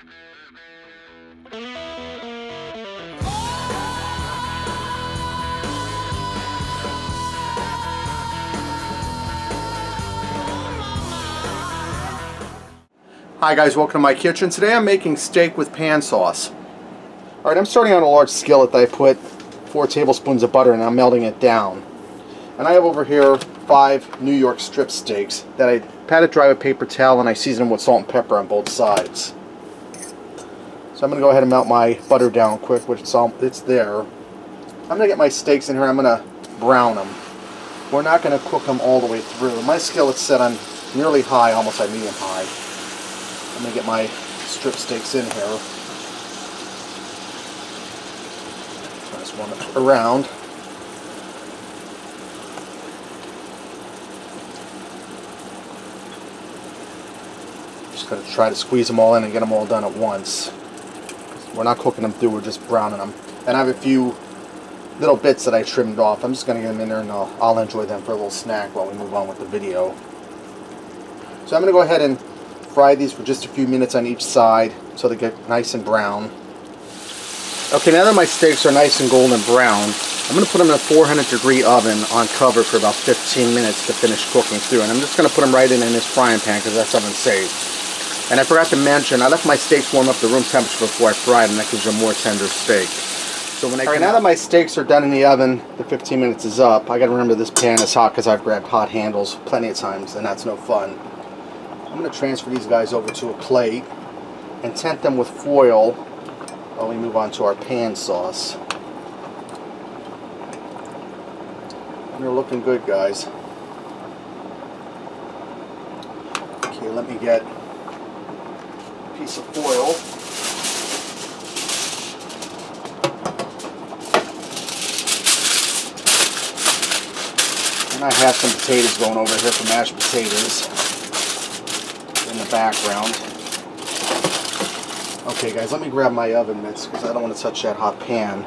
Hi guys, welcome to my kitchen. Today I'm making steak with pan sauce. Alright, I'm starting on a large skillet that I put 4 tablespoons of butter in and I'm melting it down. And I have over here 5 New York strip steaks that I pat it dry with paper towel and I season them with salt and pepper on both sides. So I'm going to go ahead and melt my butter down quick, which it's there. I'm going to get my steaks in here and I'm going to brown them. We're not going to cook them all the way through. My skillet's set on nearly high, almost on medium high. I'm going to get my strip steaks in here. Turn this one around. Just going to try to squeeze them all in and get them all done at once. We're not cooking them through, we're just browning them. And I have a few little bits that I trimmed off. I'm just going to get them in there and I'll enjoy them for a little snack while we move on with the video. So I'm going to go ahead and fry these for just a few minutes on each side so they get nice and brown. Okay, now that my steaks are nice and golden brown, I'm going to put them in a 400-degree oven on cover for about 15 minutes to finish cooking through. And I'm just going to put them right in this frying pan because that's oven safe. And I forgot to mention, I left my steaks warm up to room temperature before I fried them. That gives you a more tender steak. So when Alright, now that my steaks are done in the oven, the 15 minutes is up. I got to remember this pan is hot because I've grabbed hot handles plenty of times and that's no fun. I'm going to transfer these guys over to a plate and tent them with foil while we move on to our pan sauce. And they're looking good, guys. Okay, let me get a piece of foil. And I have some potatoes going over here for mashed potatoes in the background. Okay guys, let me grab my oven mitts because I don't want to touch that hot pan.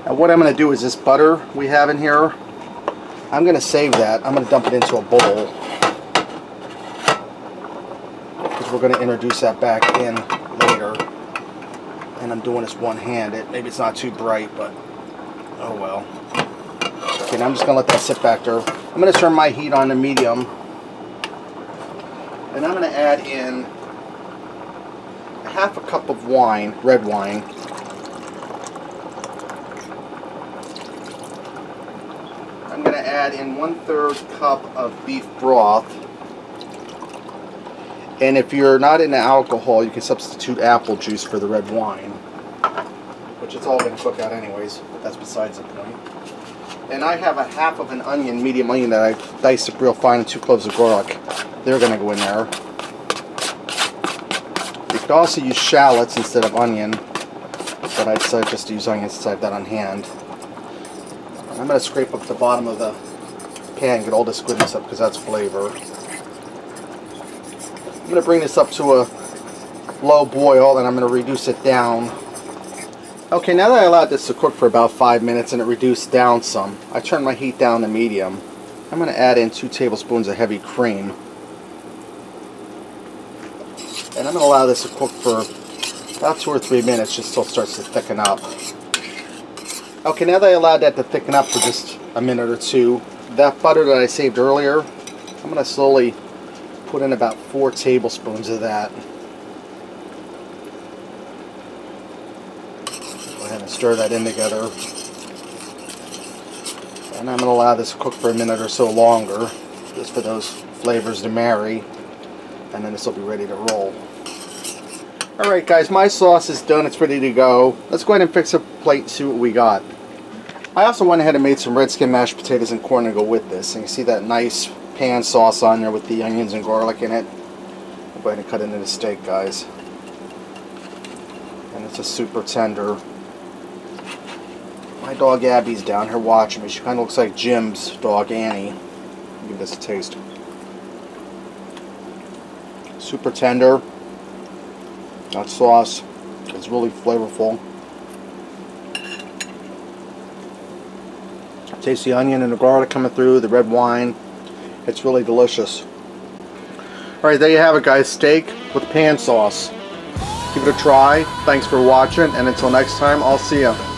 Now what I'm going to do is this butter we have in here, I'm going to save that. I'm going to dump it into a bowl because we're going to introduce that back in later. And I'm doing this one-handed. Maybe it's not too bright, but oh well. Okay, now I'm just going to let that sit back there. I'm going to turn my heat on to medium. And I'm going to add in a half a cup of wine, red wine. I'm going to add in 1/3 cup of beef broth. And if you're not into alcohol, you can substitute apple juice for the red wine. Which it's all going to cook out anyways, but that's besides the point. And I have a half of an onion, medium onion, that I diced up real fine and 2 cloves of garlic. They're going to go in there. You could also use shallots instead of onion, but I decided just to use onions since I have that on hand. I'm going to scrape up the bottom of the pan and get all this goodness up because that's flavor. I'm going to bring this up to a low boil and I'm going to reduce it down. Okay, now that I allowed this to cook for about 5 minutes and it reduced down some, I turned my heat down to medium. I'm going to add in 2 tablespoons of heavy cream. And I'm going to allow this to cook for about 2 or 3 minutes just till it starts to thicken up. Okay, now that I allowed that to thicken up for just a minute or two, that butter that I saved earlier, I'm going to slowly put in about 4 tablespoons of that. Go ahead and stir that in together. And I'm going to allow this to cook for a minute or so longer, just for those flavors to marry. And then this will be ready to roll. Alright guys, my sauce is done, it's ready to go. Let's go ahead and fix a plate and see what we got. I also went ahead and made some red skin mashed potatoes and corn to go with this. And you see that nice pan sauce on there with the onions and garlic in it. I'll go ahead and cut into the steak, guys. And it's a super tender. My dog Abby's down here watching me. She kind of looks like Jim's dog Annie. Give this a taste. Super tender. That sauce is really flavorful. Taste the onion and the garlic coming through, the red wine. It's really delicious. Alright, there you have it guys, steak with pan sauce. Give it a try. Thanks for watching, and until next time, I'll see you.